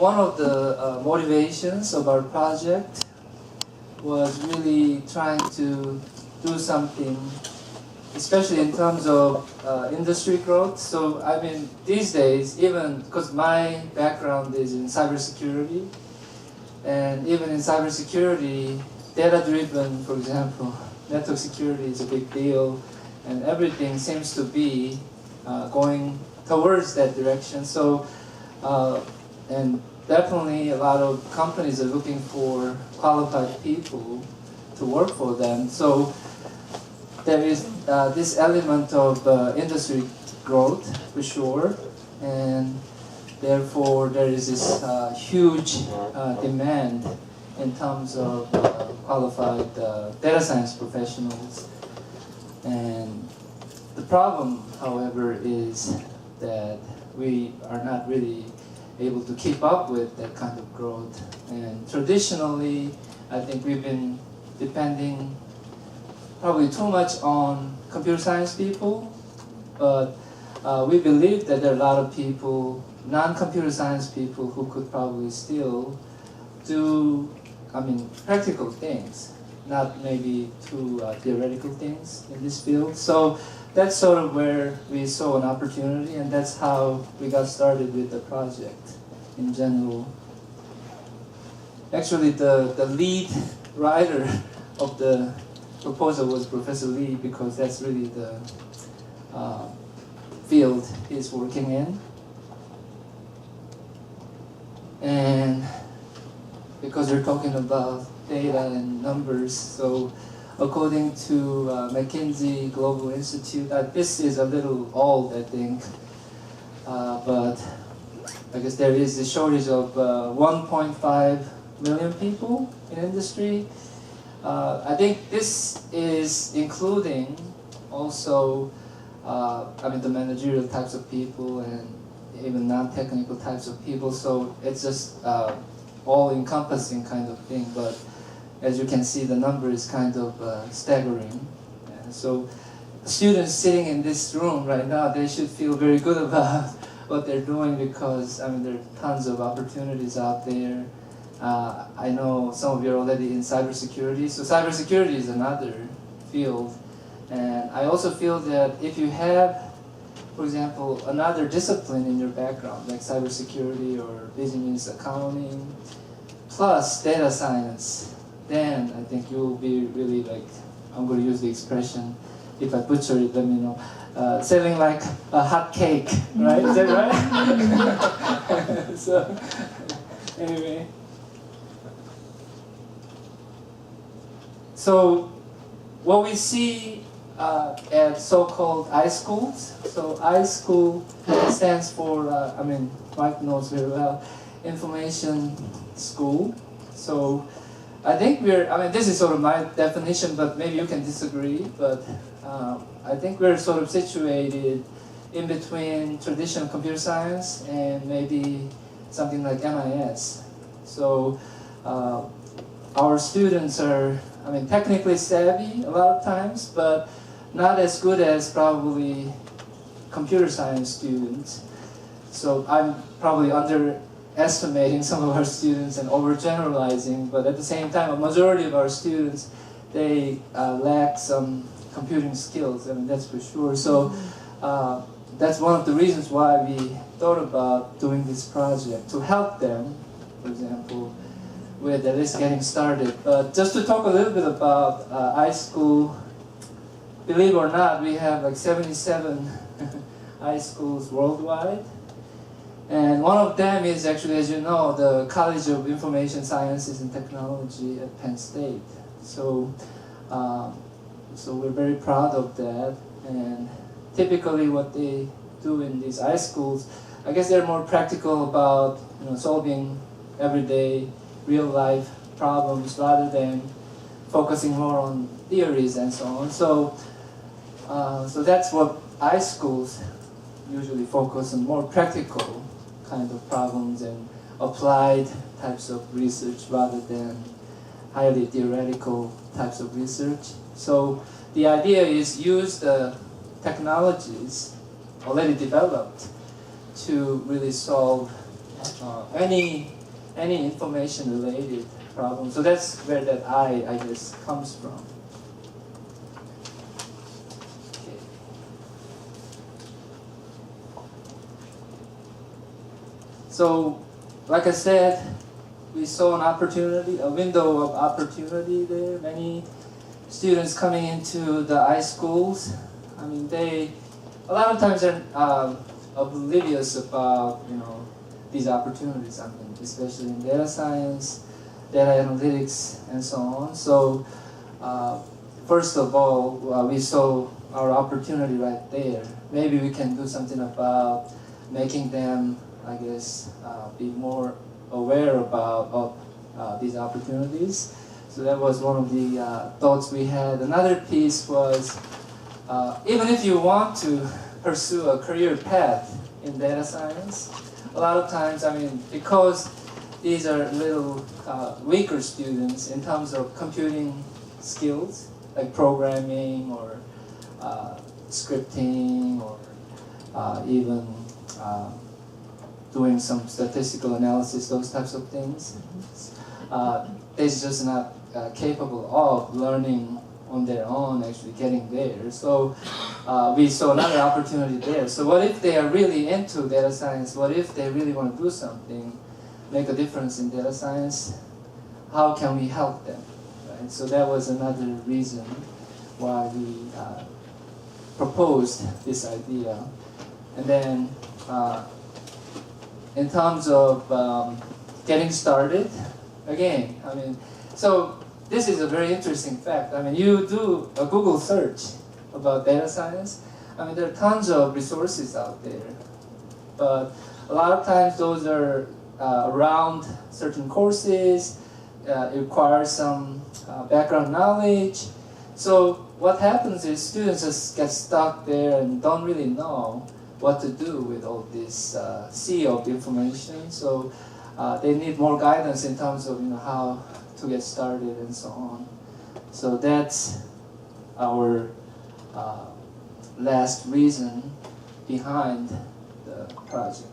one of the motivations of our project was really trying to do something, especially in terms of industry growth. So I mean, these days, even because my background is in cybersecurity, and even in cybersecurity, data-driven, for example, network security is a big deal, and everything seems to be going towards that direction. So, and definitely a lot of companies are looking for qualified people to work for them. So there is this element of industry growth for sure, and therefore there is this huge demand in terms of qualified data science professionals. And the problem, however, is that we are not really able to keep up with that kind of growth. And traditionally, I think we've been depending probably too much on computer science people, but we believe that there are a lot of people, non-computer science people, who could probably still do, I mean, practical things, not maybe too theoretical things in this field. So that's sort of where we saw an opportunity, and that's how we got started with the project in general. Actually, the lead writer of the proposal was Professor Lee, because that's really the field he's working in. And because we're talking about data and numbers, so according to McKinsey Global Institute, this is a little old, I think, but I guess there is a shortage of 1.5 million people in industry. I think this is including also, I mean, the managerial types of people and even non-technical types of people. So it's just all-encompassing kind of thing. But as you can see, the number is kind of staggering. And so students sitting in this room right now, they should feel very good about what they're doing, because I mean, there are tons of opportunities out there. I know some of you are already in cybersecurity, so cybersecurity is another field. And I also feel that if you have, for example, another discipline in your background, like cybersecurity or business accounting, plus data science, then I think you will be really, like, I'm going to use the expression, if I butcher it, let me know, selling like a hot cake, right? Is that right? So, anyway. So, what we see at so-called iSchools, so iSchool stands for, I mean, Mike knows very well, Information School. So, I think I mean, this is sort of my definition, but maybe you can disagree, but I think we're sort of situated in between traditional computer science and maybe something like MIS. So our students are, I mean, technically savvy a lot of times, but not as good as probably computer science students. So I'm probably underestimating some of our students and overgeneralizing, but at the same time, a majority of our students, they lack some computing skills. I mean, that's for sure. So that's one of the reasons why we thought about doing this project, to help them, for example, with at least getting started. But just to talk a little bit about iSchool, believe it or not, we have like 77 iSchools worldwide. And one of them is actually, as you know, the College of Information Sciences and Technology at Penn State. So, so we're very proud of that. And typically what they do in these iSchools, I guess they're more practical about, you know, solving everyday real life problems rather than focusing more on theories and so on. So, so that's what iSchools usually focus on, more practical kind of problems and applied types of research rather than highly theoretical types of research. So the idea is use the technologies already developed to really solve any information related problem. So that's where that I guess comes from. Okay. So, like I said, we saw an opportunity, a window of opportunity there. Many students coming into the iSchools. I mean, a lot of times they're oblivious about, these opportunities. I mean, especially in data science, data analytics, and so on. So, first of all, we saw our opportunity right there. Maybe we can do something about making them, I guess, be more aware about these opportunities. So that was one of the thoughts we had. Another piece was, even if you want to pursue a career path in data science, a lot of times, I mean, because these are little weaker students in terms of computing skills, like programming or scripting or even doing some statistical analysis, those types of things. They're just not capable of learning on their own, actually getting there. So we saw another opportunity there. So what if they are really into data science? What if they really want to do something, make a difference in data science? How can we help them? Right? So that was another reason why we proposed this idea. And then in terms of getting started, again, I mean, so this is a very interesting fact. I mean, you do a Google search about data science, I mean, there are tons of resources out there, but a lot of times those are around certain courses, it requires some background knowledge. So what happens is students just get stuck there and don't really know what to do with all this sea of information. So they need more guidance in terms of how to get started and so on. So that's our last reason behind the project.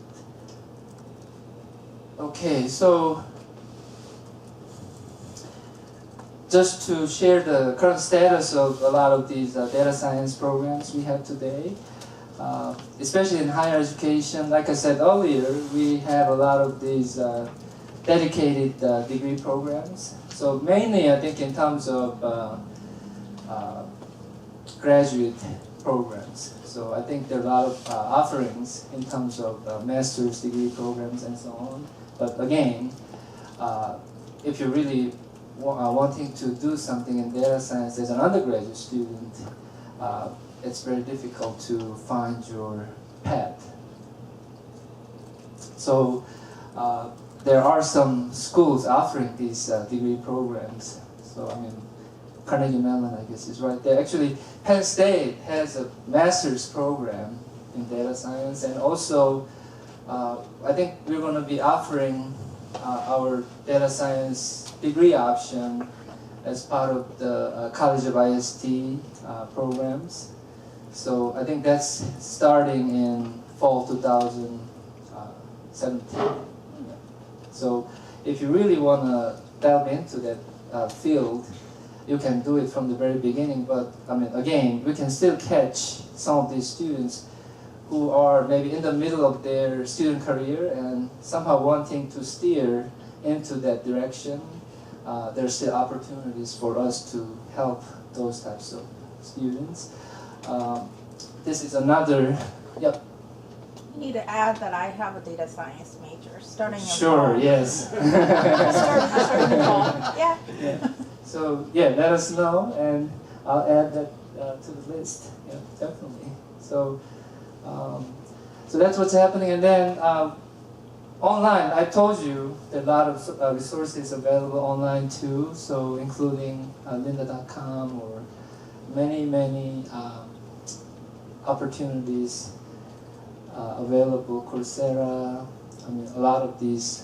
Okay, so just to share the current status of a lot of these data science programs we have today, especially in higher education. Like I said earlier, we have a lot of these dedicated degree programs. So mainly, I think, in terms of graduate programs. So I think there are a lot of offerings in terms of master's degree programs and so on. But again, if you're really wanting to do something in data science as an undergraduate student, it's very difficult to find your path. So there are some schools offering these degree programs. So I mean, Carnegie Mellon, I guess, is right there. Actually, Penn State has a master's program in data science, and also I think we're going to be offering our data science degree option as part of the College of IST programs. So I think that's starting in fall 2017. So if you really want to delve into that field, you can do it from the very beginning. But I mean, again, we can still catch some of these students who are maybe in the middle of their student career and somehow wanting to steer into that direction. There's still opportunities for us to help those types of students. This is another, yep. You need to add that I have a data science major starting in Sure, fall. yes. Starting in fall. Yeah. Yeah. So yeah, let us know, and I'll add that to the list. Yeah, definitely. So, so that's what's happening, and then online. I told you there are a lot of resources available online too. So including lynda.com or many opportunities available. Coursera. I mean, a lot of these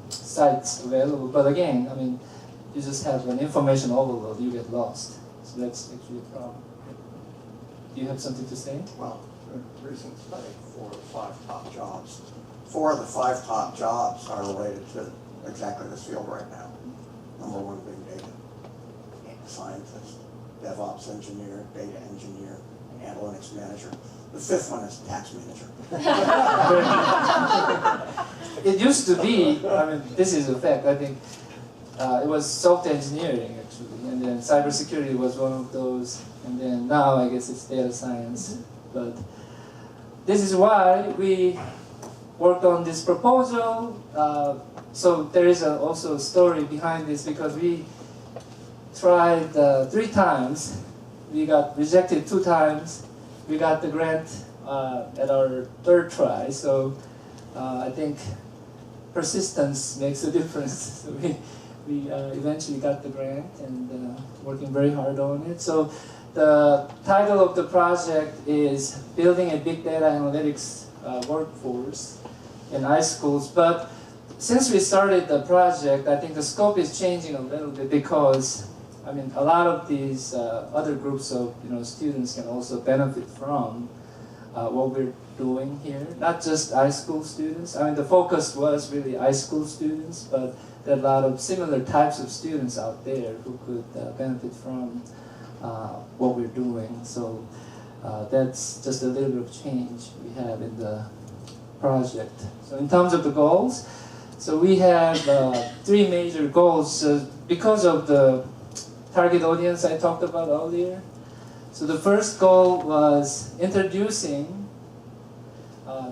sites available. But again, I mean, you just have an information overload. You get lost. So that's actually a problem. Do you have something to say? Well, recent study, 4 of the 5 top jobs. 4 of the 5 top jobs are related to exactly this field right now. Number 1 being data scientist, DevOps engineer, data engineer, analytics manager. The 5th one is tax manager. It used to be, I mean, this is a fact, I think, it was software engineering actually, and then cybersecurity was one of those, and then now I guess it's data science. But this is why we worked on this proposal. So there is also a story behind this, because we tried 3 times, we got rejected 2 times, we got the grant at our 3rd try. So I think persistence makes a difference. So we eventually got the grant and working very hard on it. So the title of the project is Building a Big Data Analytics Workforce in iSchools. But since we started the project, I think the scope is changing a little bit, because I mean, a lot of these other groups of students can also benefit from what we're doing here. Not just iSchool students. I mean, the focus was really iSchool students, but there are a lot of similar types of students out there who could benefit from what we're doing. So that's just a little bit of change we have in the project. So in terms of the goals, so we have 3 major goals because of the target audience I talked about earlier. So the first goal was introducing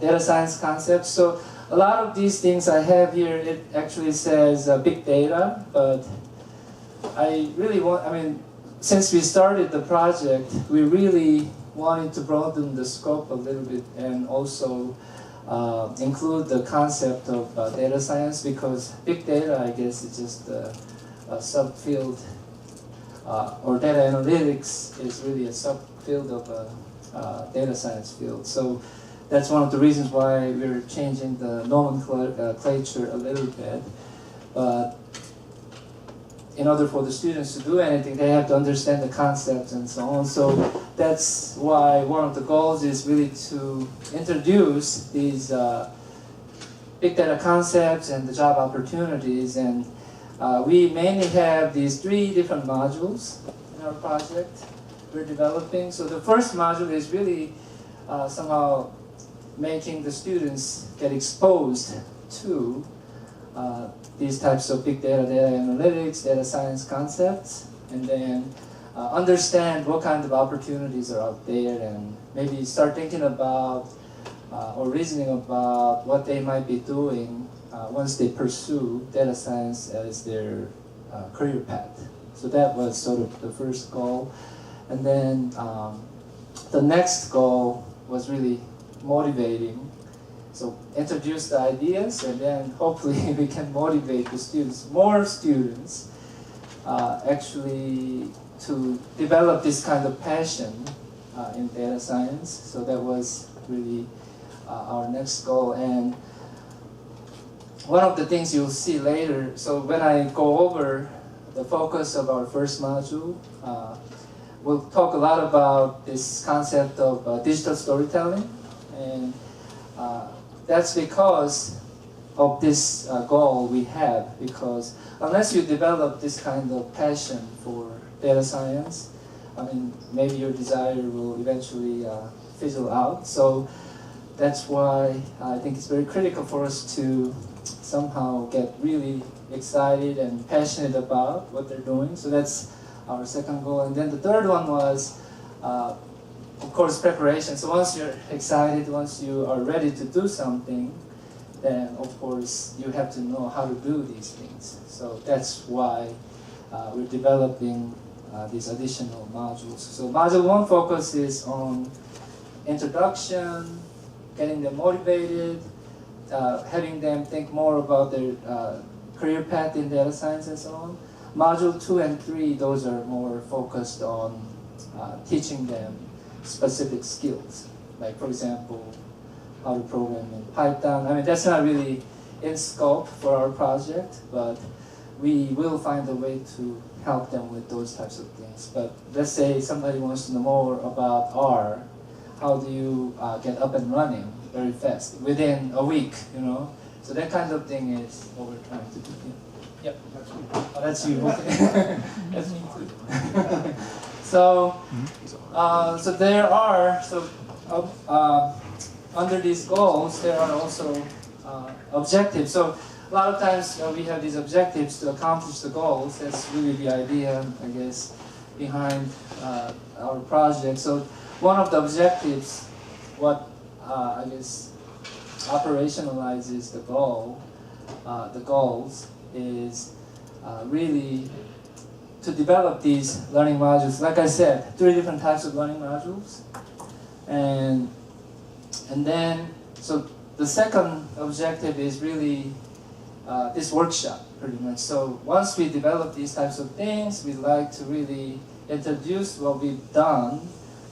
data science concepts. So a lot of these things I have here, it actually says big data, but I really want, I mean, since we started the project, we really wanted to broaden the scope a little bit and also include the concept of data science, because big data, I guess, is just a subfield, or data analytics is really a subfield of a data science field. So that's one of the reasons why we're changing the nomenclature a little bit. But in order for the students to do anything, they have to understand the concepts and so on. So that's why one of the goals is really to introduce these big data concepts and the job opportunities. And we mainly have these 3 different modules in our project we're developing. So the first module is really somehow making the students get exposed to these types of big data, data analytics, data science concepts, and then understand what kind of opportunities are out there, and maybe start thinking about or reasoning about what they might be doing once they pursue data science as their career path. So that was sort of the first goal. And then the next goal was really motivating. So introduce the ideas, and then hopefully we can motivate the students, more students, actually to develop this kind of passion in data science. So that was really our next goal. And one of the things you'll see later, so when I go over the focus of our first module, we'll talk a lot about this concept of digital storytelling. And that's because of this goal we have, because unless you develop this kind of passion for data science, I mean, maybe your desire will eventually fizzle out. So that's why I think it's very critical for us to somehow get really excited and passionate about what they're doing. So that's our second goal. And then the third one was, of course, preparation. So once you're excited, once you are ready to do something, then of course you have to know how to do these things. So that's why we're developing these additional modules. So module 1 focuses on introduction, getting them motivated, having them think more about their career path in data science and so on. Module 2 and 3, those are more focused on teaching them specific skills, like for example, how to program in Python. I mean, that's not really in scope for our project, but we will find a way to help them with those types of things. But let's say somebody wants to know more about R. how do you get up and running very fast within a week, you know? So that kind of thing is what we're trying to do. Yeah. Yep. Oh, that's you. Okay. That's me too. So, so there are under these goals there are also objectives. So a lot of times we have these objectives to accomplish the goals. That's really the idea, I guess, behind our project. So one of the objectives, what I guess operationalizes the goals is really to develop these learning modules. Like I said, 3 different types of learning modules, and then so the second objective is really this workshop, pretty much. So once we develop these types of things, we'd like to really introduce what we've done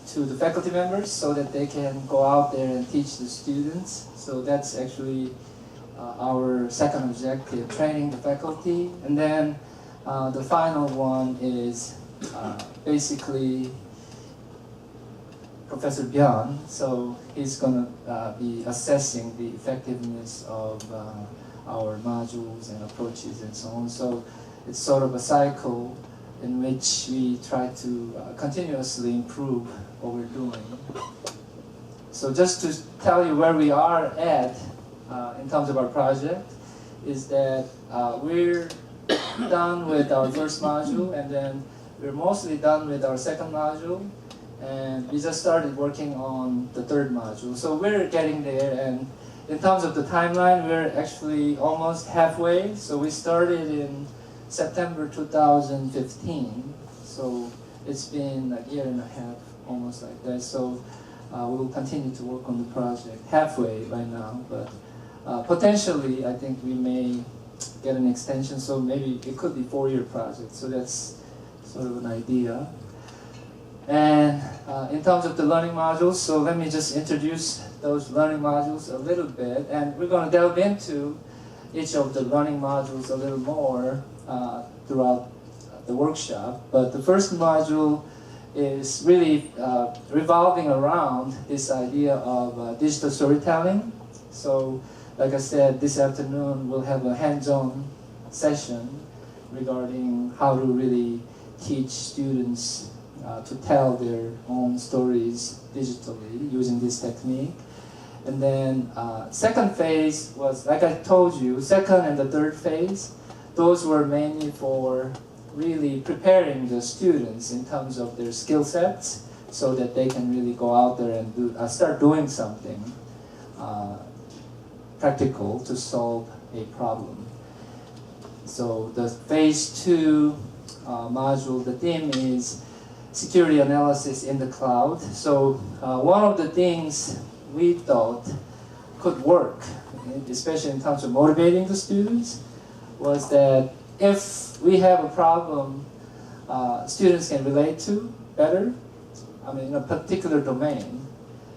to the faculty members so that they can go out there and teach the students. So that's actually our second objective, training the faculty. And then the final one is basically Professor Byun. So he's going to be assessing the effectiveness of our modules and approaches and so on. So it's sort of a cycle in which we try to continuously improve what we're doing. So just to tell you where we are at in terms of our project is that we're done with our first module, and then we're mostly done with our second module, and we just started working on the third module. So we're getting there, and in terms of the timeline, we're actually almost halfway. So we started in September 2015, so it's been a year and a half, almost like that. So we will continue to work on the project halfway by now, but potentially I think we may get an extension, so maybe it could be 4-year project. So that's sort of an idea. And in terms of the learning modules, so let me just introduce those learning modules a little bit, and we're going to delve into each of the learning modules a little more throughout the workshop. But the first module is really revolving around this idea of digital storytelling. So like I said, this afternoon we'll have a hands-on session regarding how to really teach students to tell their own stories digitally using this technique. And then second phase was, like I told you, second and the third phase, those were mainly for really preparing the students in terms of their skill sets so that they can really go out there and start doing something practical to solve a problem. So the phase 2 module, the theme is security analysis in the cloud. So one of the things we thought could work, especially in terms of motivating the students, was that if we have a problem students can relate to better, I mean, in a particular domain,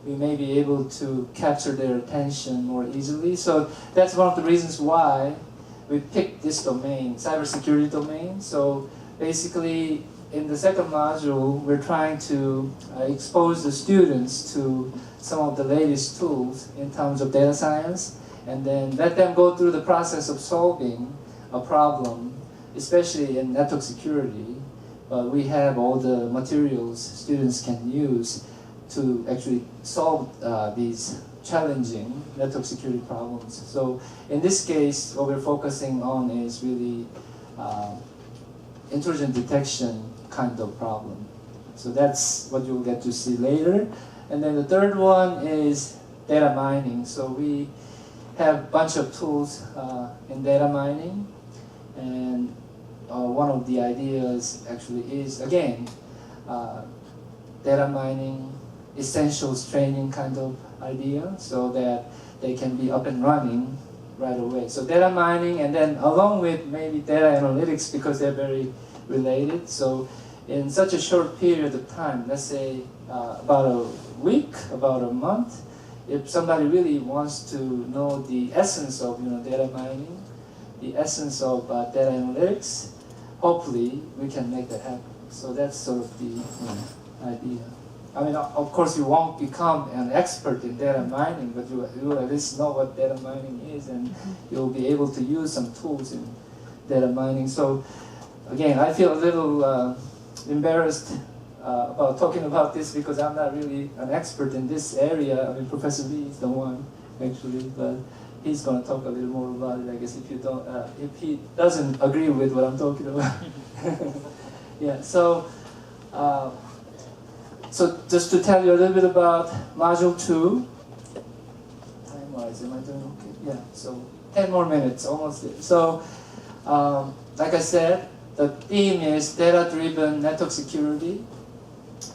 we may be able to capture their attention more easily. So that's one of the reasons why we picked this domain, cybersecurity domain. So basically, in the second module, we're trying to expose the students to some of the latest tools in terms of data science, and then let them go through the process of solving a problem, especially in network security. But we have all the materials students can use to actually solve these challenging network security problems. So in this case, what we're focusing on is really intrusion detection kind of problem. So that's what you'll get to see later. And then the third one is data mining. So we have a bunch of tools in data mining, and one of the ideas actually is, again, data mining essentials training kind of idea, so that they can be up and running right away. So data mining, and then along with maybe data analytics, because they're very related. So in such a short period of time, let's say about a week, about a month, if somebody really wants to know the essence of data mining, the essence of data analytics, hopefully we can make that happen. So that's sort of the idea. I mean, of course, you won't become an expert in data mining, but you will at least know what data mining is, and you'll be able to use some tools in data mining. So, again, I feel a little embarrassed about talking about this because I'm not really an expert in this area. I mean, Professor Lee is the one, actually, but he's going to talk a little more about it, I guess, if you don't, if he doesn't agree with what I'm talking about. Yeah, so just to tell you a little bit about Module 2. Time-wise, am I doing okay? Yeah, so 10 more minutes, almost there. So, like I said, the theme is data-driven network security,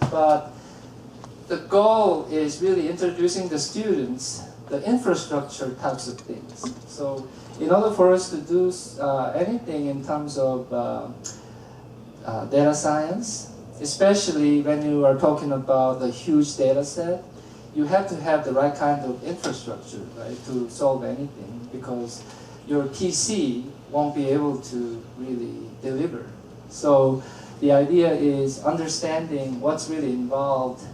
but the goal is really introducing the students the infrastructure types of things. So in order for us to do anything in terms of data science, especially when you are talking about a huge data set, you have to have the right kind of infrastructure, right, to solve anything, because your PC won't be able to really deliver. So the idea is understanding what's really involved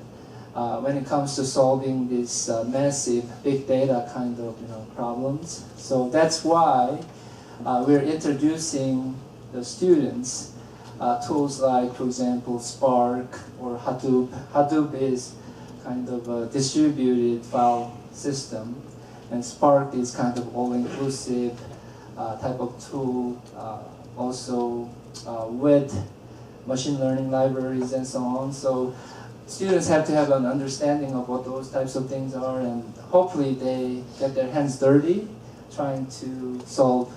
when it comes to solving these massive big data kind of problems. So that's why we're introducing the students tools like, for example, Spark or Hadoop. Hadoop is kind of a distributed file system, and Spark is kind of all-inclusive type of tool, also with machine learning libraries and so on. So students have to have an understanding of what those types of things are, and hopefully they get their hands dirty trying to solve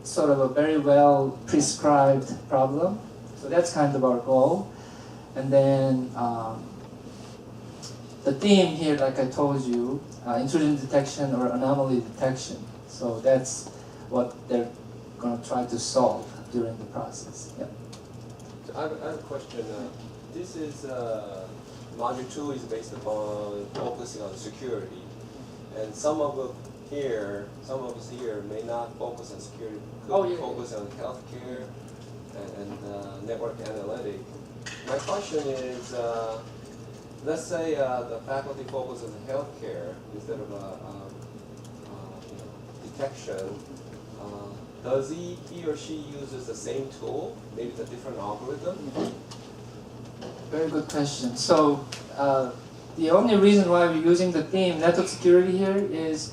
sort of a very well prescribed problem. So that's kind of our goal. And then the theme here, like I told you, intrusion detection or anomaly detection. So that's what they're going to try to solve during the process. Yeah. So I have a question. This is Module 2 is based upon focusing on security, and some of us here may not focus on security. Could focus on healthcare and network analytics. My question is, let's say the faculty focuses on healthcare instead of detection. Does he or she uses the same tool, maybe the different algorithm? Very good question. So the only reason why we're using the theme network security here is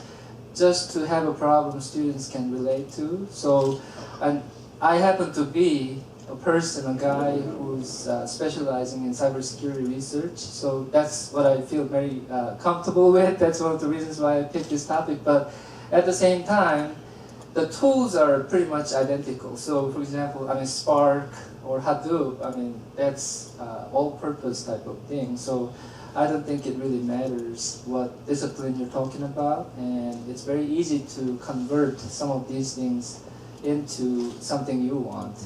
just to have a problem students can relate to. So, and I happen to be a guy who's specializing in cybersecurity research. So that's what I feel very comfortable with. That's one of the reasons why I picked this topic. But at the same time, the tools are pretty much identical. So for example, I mean, Spark or Hadoop, I mean, that's all-purpose type of thing. So I don't think it really matters what discipline you're talking about, and it's very easy to convert some of these things into something you want.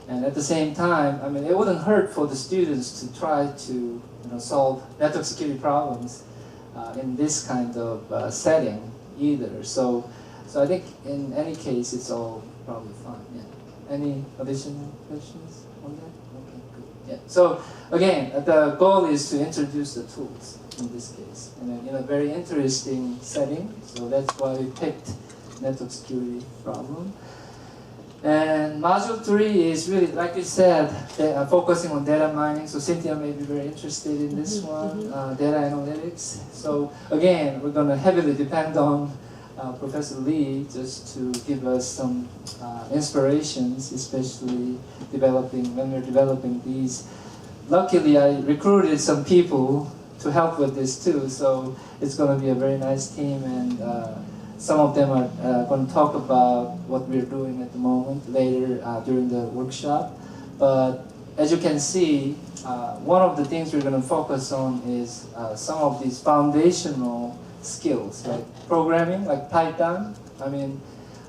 And at the same time, I mean, it wouldn't hurt for the students to try to solve network security problems in this kind of setting either. So I think in any case, it's all probably fine. Yeah. Any additional questions on that? Okay, good. Yeah. So again, the goal is to introduce the tools in this case, and in a very interesting setting. So that's why we picked network security problem. And Module 3 is really, like you said, focusing on data mining. So Cynthia may be very interested in this one, data analytics. So again, we're going to heavily depend on Professor Lee just to give us some inspirations, especially when we're developing these. Luckily, I recruited some people to help with this too, so it's going to be a very nice team, and some of them are going to talk about what we're doing at the moment later during the workshop. But as you can see, one of the things we're going to focus on is some of these foundational skills, like programming, like Python. I mean,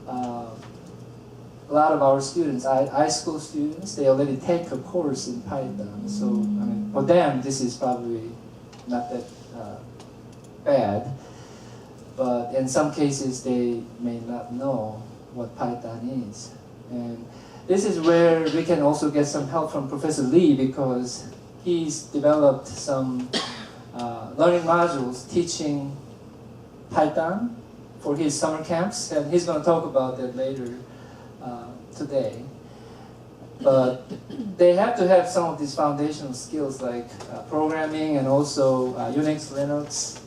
a lot of our students, high school students, they already take a course in Python. So, I mean, for them, this is probably not that bad. But in some cases, they may not know what Python is. And this is where we can also get some help from Professor Lee, because he's developed some learning modules teaching Python for his summer camps, and he's going to talk about that later today. But they have to have some of these foundational skills like programming and also Unix, Linux,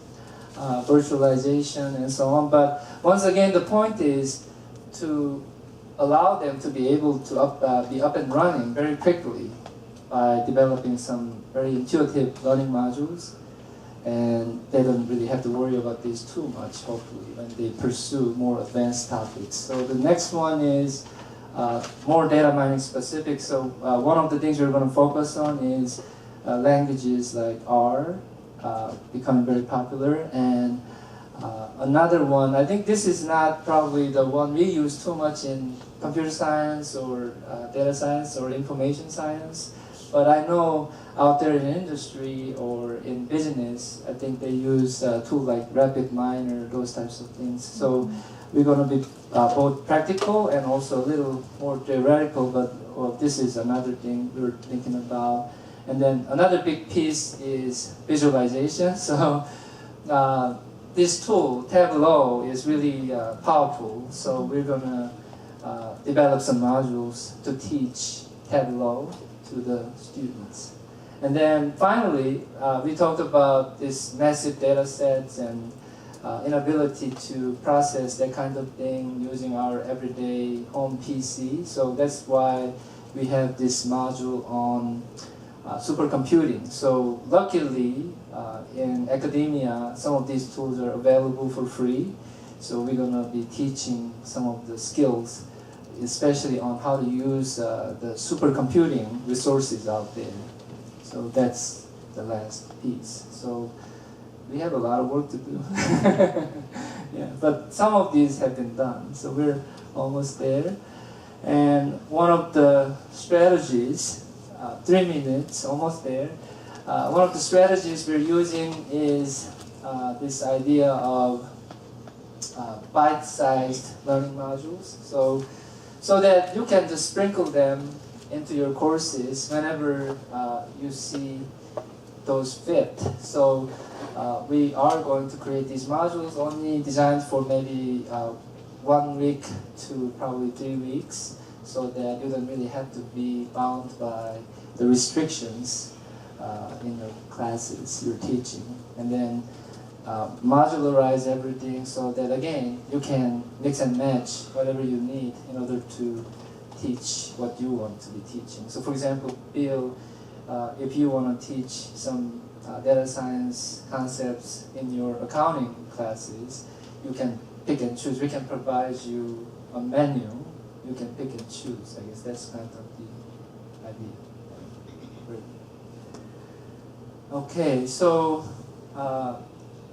virtualization, and so on. But once again, the point is to allow them to be able to be up and running very quickly by developing some very intuitive learning modules. And they don't really have to worry about this too much, hopefully, when they pursue more advanced topics. So the next one is more data mining specific. So one of the things we're going to focus on is languages like R, becoming very popular, and another one, I think this is not probably the one we use too much in computer science or data science or information science, but I know out there in industry or in business, I think they use tools like RapidMiner, those types of things. So we're going to be both practical and also a little more theoretical, but well, this is another thing we're thinking about. And then another big piece is visualization. So this tool, Tableau, is really powerful. So we're going to develop some modules to teach Tableau to the students. And then finally, we talked about this massive data sets and inability to process that kind of thing using our everyday home PC. So that's why we have this module on supercomputing. So luckily, in academia, some of these tools are available for free. So we're going to be teaching some of the skills, especially on how to use the supercomputing resources out there. So that's the last piece. So we have a lot of work to do. Yeah, but some of these have been done. So we're almost there. And one of the strategies, 3 minutes, almost there. One of the strategies we're using is this idea of bite-sized learning modules. So that you can just sprinkle them into your courses whenever you see those fit. So we are going to create these modules only designed for maybe 1 week to probably 3 weeks, so that you don't really have to be bound by the restrictions in the classes you're teaching. And then modularize everything so that, again, you can mix and match whatever you need in order to teach what you want to be teaching. So for example, Bill, if you want to teach some data science concepts in your accounting classes, you can pick and choose. We can provide you a menu. You can pick and choose. I guess that's kind of the idea. Great. Okay, so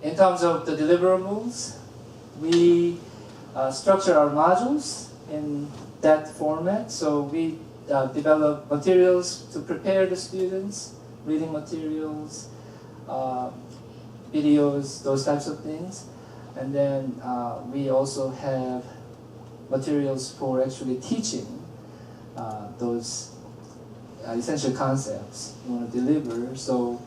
in terms of the deliverables, we structure our modules in that format. So we develop materials to prepare the students, reading materials, videos, those types of things. And then we also have materials for actually teaching those essential concepts you want to deliver. So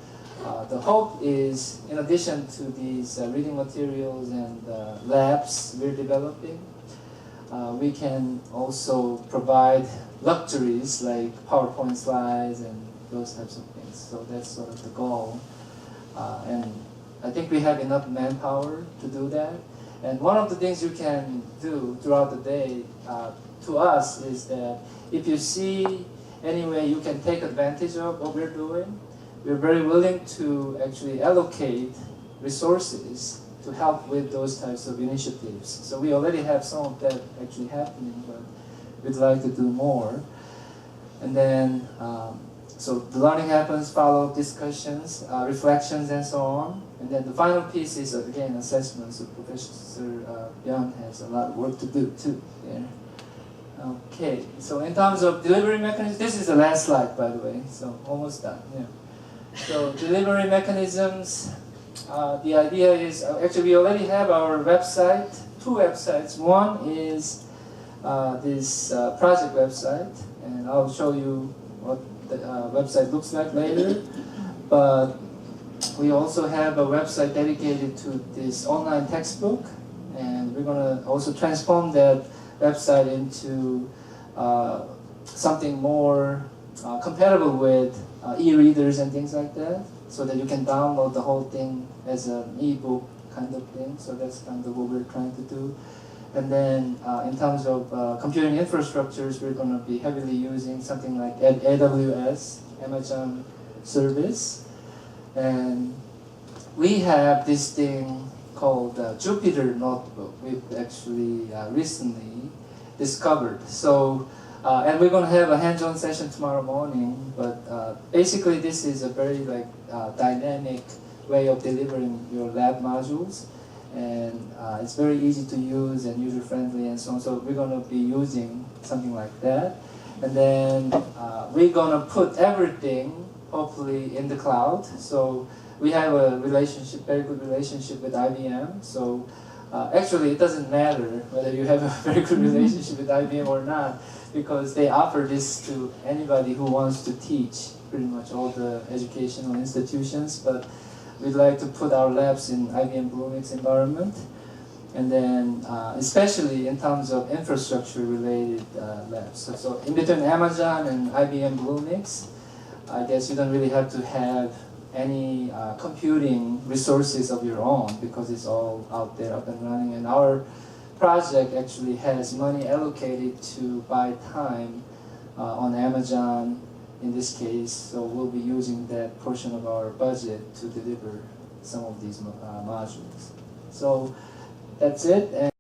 the hope is, in addition to these reading materials and labs we're developing, we can also provide luxuries like PowerPoint slides and those types of things. So that's sort of the goal. And I think we have enough manpower to do that. And one of the things you can do throughout the day to us is that if you see any way you can take advantage of what we're doing, we're very willing to actually allocate resources to help with those types of initiatives. So we already have some of that actually happening, but we'd like to do more. And then, so the learning happens, follow-up discussions, reflections, and so on. And then the final piece is, again, assessment. So Professor Byung has a lot of work to do, too, there. Okay, so in terms of delivery mechanisms, this is the last slide, by the way, so almost done, yeah. So delivery mechanisms, the idea is, actually we already have our website, 2 websites. One is this project website, and I'll show you what the website looks like later. But we also have a website dedicated to this online textbook, and we're gonna also transform that website into something more compatible with e-readers and things like that, so that you can download the whole thing as an e-book kind of thing. So that's kind of what we're trying to do. And then in terms of computing infrastructures, we're going to be heavily using something like AWS, Amazon service. And we have this thing called Jupyter Notebook we've actually recently discovered. So, and we're going to have a hands-on session tomorrow morning, but basically this is a very dynamic way of delivering your lab modules. And it's very easy to use and user-friendly and so on. So we're going to be using something like that. And then we're going to put everything, hopefully, in the cloud. So we have a relationship, very good relationship with IBM. So actually, it doesn't matter whether you have a very good relationship with IBM or not, because they offer this to anybody who wants to teach, pretty much all the educational institutions. But we'd like to put our labs in IBM Bluemix environment, and then especially in terms of infrastructure-related labs. So in between Amazon and IBM Bluemix, I guess you don't really have to have any computing resources of your own, because it's all out there up and running. And our project actually has money allocated to buy time on Amazon in this case, so we'll be using that portion of our budget to deliver some of these modules. So that's it.